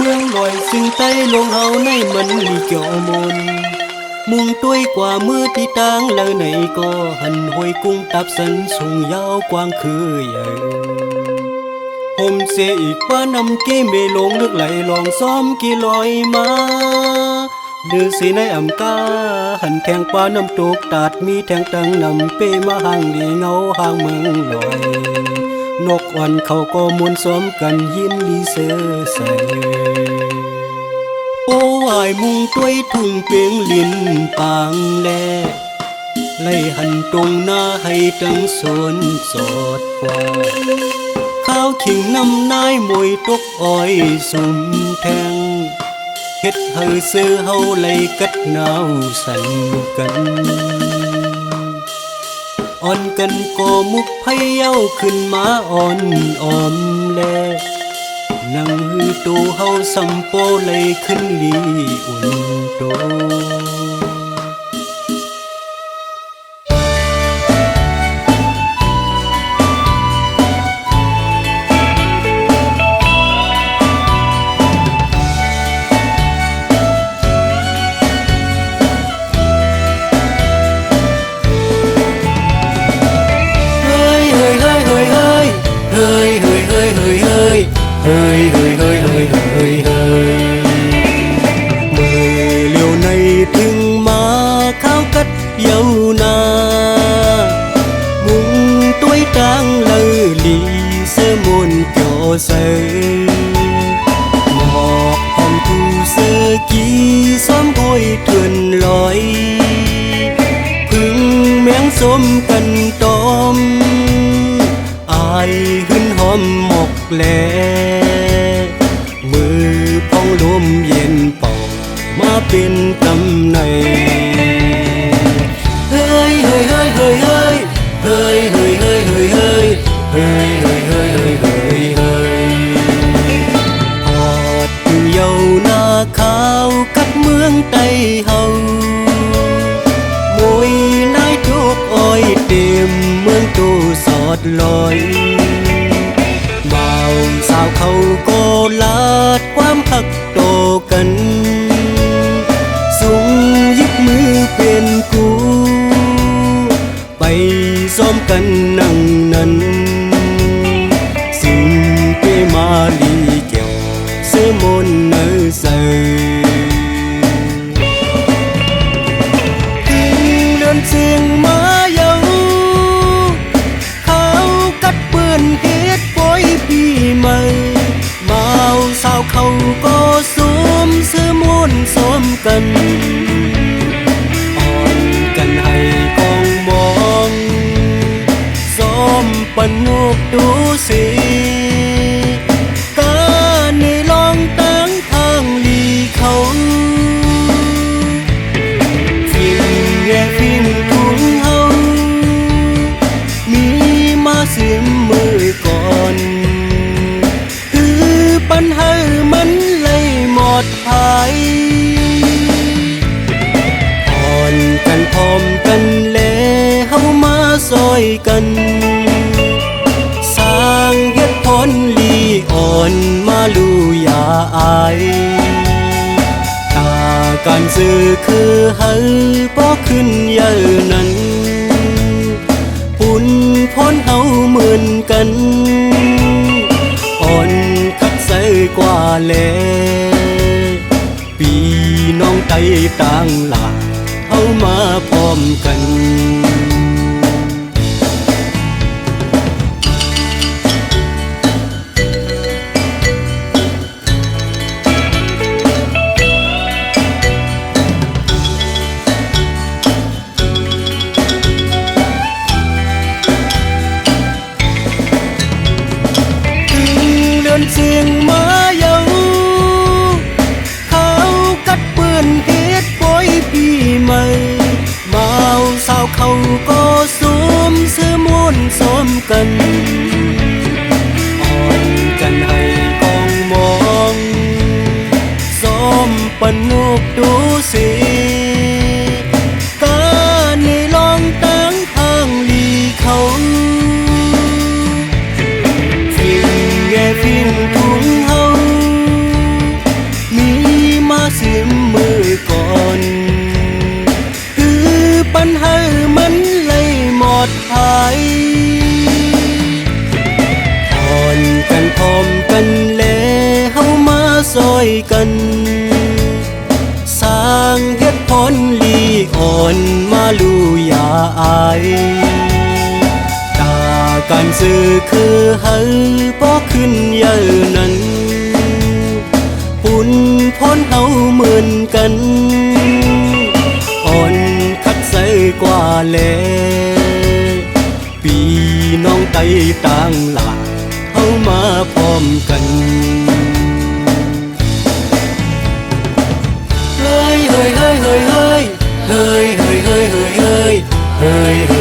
มืองลอยซึ่งใต้ลงเฮาในมันลีเกี่ยวมนมุงต้วยกว่ามือที่ตางแล้วไหนก็หันห้อยกุ้งตับสันสูงยาวกว้างคือใหญ่ห่มเสียอีกป้านำกี้เมลงนึกไหลลองซ้อมกี่ลอยมาดื้อสีในอ่ำกาหันแทงป้าน้ำตกตัดมีแทงตังนำเป้มาห่างดีเงาห่างเมืองลอยนกวันเขาก็มวนซ้อมกันยินดีเสือใสโอ้ยมุงต้วยทุ่งเปียงลินปางแลไล่หันตรงหน้าให้ตั้งสวนสอดกว่าข้าวขิงน้ำนายมวยตกอ้อยสุ่มแทงเฮ็ดเฮาเสือเฮาไล่กัดหนาวสั่นกันอ่อนกันก็มุกไผเย้าขึ้นมาอ่อนออมแลนั่งหือตูเฮาสัมโปเลยขึ้นลีอุ่นโตเฮ้ยเฮ้ยเฮ้ยเฮ้ยเฮ้ยเฮ้ยเมื่อเลี้ยวในถึงมาข้าวกัดเยานามุงต้วยตังเลอลีเสมนเกี่ยวเสหมอกหอมทูเสกีซ้อมห้อยเถื่อนลอยพึ่งแมงสมกันตอมอายหึนหอมหมกแลมือพองลมเย็นเป่ามาเป็นกำในเฮ้ยเฮ้ยเฮ้ยเฮ้ยเฮ้ยเฮ้ยเฮ้ยเฮ้ยเฮ้ยเฮ้ยเฮ้ยเฮ้ยเฮ้ยเฮ้ยเฮ้ยเฮ้ยหอดเยาหน้าขาวกัดเมืองไต้เฮามวยนายทุกอ้อยเต็มเมืองตู้สอดลอยสาวเขาก็ลาดความหักโตกันสูงยึดมือเป็นกูไปซ้อมกันนั่งนั้นสิ่งเปมาลีเกี่ยวเสมนเนอใสถึงเลื่อนเสียงมาเยาเขากัดเปื้อนเฮ็ดปอยปีใหม่มาสาวเขาก็สวมเสื้อม้วนซ้อมกันอ่อนกันให้กองมองซ้อมปันงกดูสิกาในลองตั้งทางลีเขาฟิ่งแง่ฟิ่งทุ่งเฮามีมาเสียมมือก่อนปัญหามันเลยหมดหายอ่อนกันพร้อมกันแลเฮามาซอยกันสร้างเฮ็ดพรลีอ่อนมาลูยาอายตาการซื้อคือเฮาบ่ขึ้นเยอะนั้นปุ่นพ้นเฮาเหมือนกันอ่อนกว่าแลปีน้องไตต่างหลาเข้ามาพร้อมกันเสียงมาเยาเขากัดเปื้อนเฮ็ดปอยปีใหม่มาสาวเขา วนมาลูอย่าอายตาการซื้อคือเฮาบ่ขึ้นเยอะนั้นปุ่นพ้นเฮาเหมือนกันอ่อนคักใสกว่าแลปีน้องไตต่างหลากเฮามาพร้อมกันเฮ้ยเฮ้ยเฮ้ยเฮ้ยเฮ้ยเฮ้ยเฮ้ยเฮ้ยเฮ้ยเฮ้ย